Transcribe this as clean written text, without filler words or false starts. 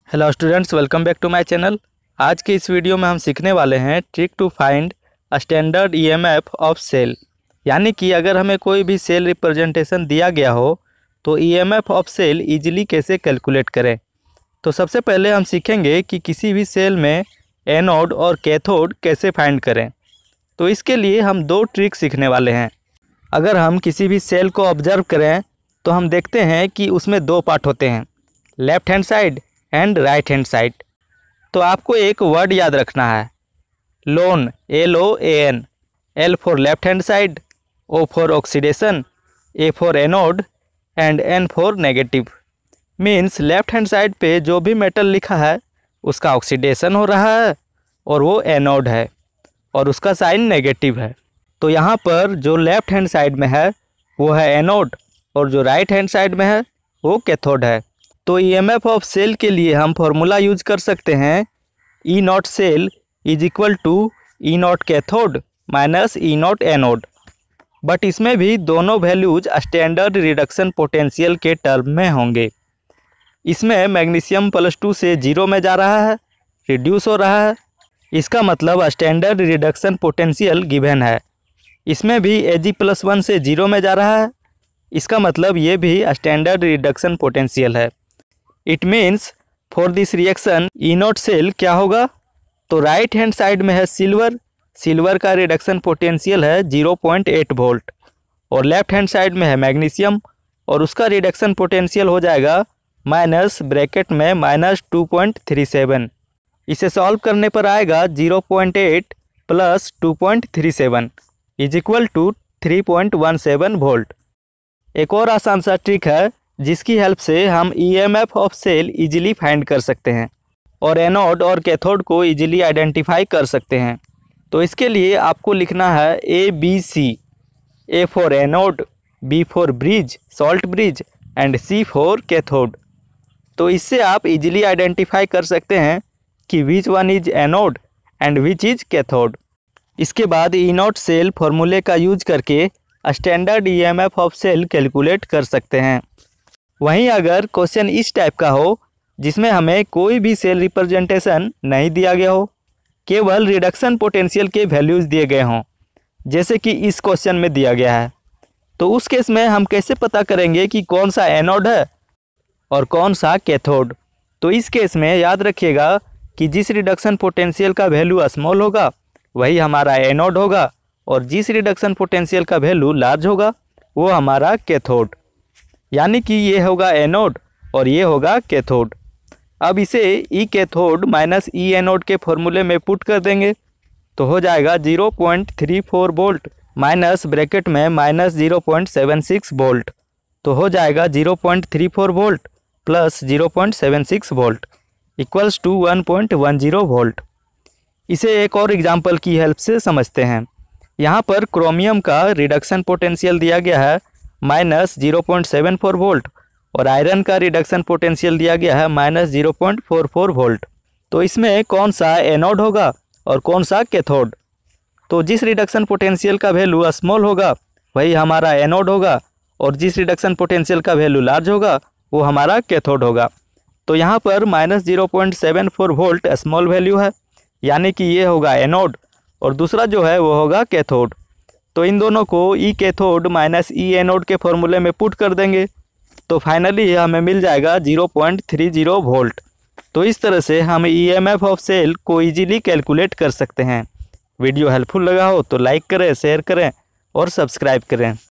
Hello students, welcome back to my channel. आज के इस वीडियो में हम सीखने वाले हैं trick to find standard EMF of cell. यानी कि अगर हमें कोई भी सेल रिप्रेजेंटेशन दिया गया हो तो ईएमएफ ऑफ सेल इजीली कैसे कैलकुलेट करें। तो सबसे पहले हम सीखेंगे कि किसी भी सेल में एनोड और कैथोड कैसे फाइंड करें। तो इसके लिए हम दो ट्रिक सीखने वाले हैं। अगर हम किसी भी सेल को ऑब्जर्व करें तो हम देखते हैं कि उसमें दो पार्ट होते हैं, left hand side and right hand side. तो आपको एक वर्ड याद रखना है, loan, LOAN। L for left hand side, O for oxidation, A for anode and N for negative. Means left hand side पे जो भी मेटल लिखा है उसका ऑक्सीडेशन हो रहा है और वो एनोड है और उसका साइन नेगेटिव है। तो यहाँ पर जो लेफ्ट हैंड साइड में है वो है एनोड और जो राइट हैंड साइड में है वो कैथोड है। तो ईएमएफ ऑफ सेल के लिए हम फॉर्मूला यूज कर सकते हैं, E not cell is equal to E not cathode minus E not anode. But इसमें भी दोनों वैल्यूज स्टैंडर्ड रिडक्शन पोटेंशियल के टर्म में होंगे। इसमें मैग्नीशियम +2 से 0 में जा रहा है, रिड्यूस हो रहा है, इसका मतलब स्टैंडर्ड रिडक्शन पोटेंशियल गिवन है। इसमें भी Ag+1 से 0 में जा रहा है, इसका मतलब ये भी स्टैंडर्ड रिडक्शन पोटेंशियल है। It means for this reaction E not cell क्या होगा, तो राइट हैंड साइड में है सिल्वर का रिडक्शन पोटेंशियल है 0.8 वोल्ट और लेफ्ट हैंड साइड में है मैग्नीशियम और उसका रिडक्शन पोटेंशियल हो जाएगा माइनस ब्रैकेट में -2.37। इसे सॉल्व करने पर आएगा 0.8 plus 2.37 is equal to 3.17 volt. एक और आसान सा ट्रिक है जिसकी हेल्प से हम EMF of cell easily find कर सकते हैं और एनोड और कैथोड को इजीली आइडेंटिफाई कर सकते हैं। तो इसके लिए आपको लिखना है ABC, A for anode, B for bridge, salt bridge and C for cathode. तो इससे आप इजीली आइडेंटिफाई कर सकते हैं कि which one is anode and which is cathode. इसके बाद E नॉट सेल फॉर्मूले का यूज करके standard EMF of cell calculate कर सकते हैं। वहीं अगर क्वेश्चन इस टाइप का हो जिसमें हमें कोई भी सेल रिप्रेजेंटेशन नहीं दिया गया हो, केवल रिडक्शन पोटेंशियल के वैल्यूज़ दिए गए हों, जैसे कि इस क्वेश्चन में दिया गया है, तो उस केस में हम कैसे पता करेंगे कि कौन सा एनोड है और कौन सा कैथोड। तो इस केस में याद रखिएगा कि जिस रिडक्शन पोटेंशियल का वैल्यू स्मॉल होगा वही हमारा एनोड होगा और जिस रिडक्शन पोटेंशियल का वैल्यू लार्ज होगा वो हमारा कैथोड। यानी कि ये होगा एनोड और ये होगा कैथोड। अब इसे E cathode minus E anode के फॉर्मूले में पुट कर देंगे तो हो जाएगा 0.34 वोल्ट माइनस ब्रैकेट में -0.76 वोल्ट। तो हो जाएगा 0.34 volt plus 0.76 volt equals to 1.10 volt. इसे एक और एग्जांपल की हेल्प से समझते हैं। यहाँ पर क्रोमियम का रिडक्शन पोटेंशियल दिया गया है -0.74 वोल्ट और आयरन का रिडक्शन पोटेंशियल दिया गया है -0.44 वोल्ट। तो इसमें कौन सा एनोड होगा और कौन सा कैथोड। तो जिस रिडक्शन पोटेंशियल का वैल्यू स्मॉल होगा वही हमारा एनोड होगा और जिस रिडक्शन पोटेंशियल का वैल्यू लार्ज होगा वो हमारा कैथोड होगा। तो यहाँ पर -0.74 वोल्ट स्मॉल वैल्यू है, यानी कि ये होगा एनोड और दूसरा जो है वो होगा कैथोड। तो इन दोनों को E cathode minus E anode के फॉर्मूले में पुट कर देंगे तो फाइनली हमें मिल जाएगा 0.30 वोल्ट। तो इस तरह से हम ईएमएफ ऑफ सेल को इजीली कैलकुलेट कर सकते हैं। वीडियो हेल्पफुल लगा हो तो लाइक करें, शेयर करें और सब्सक्राइब करें।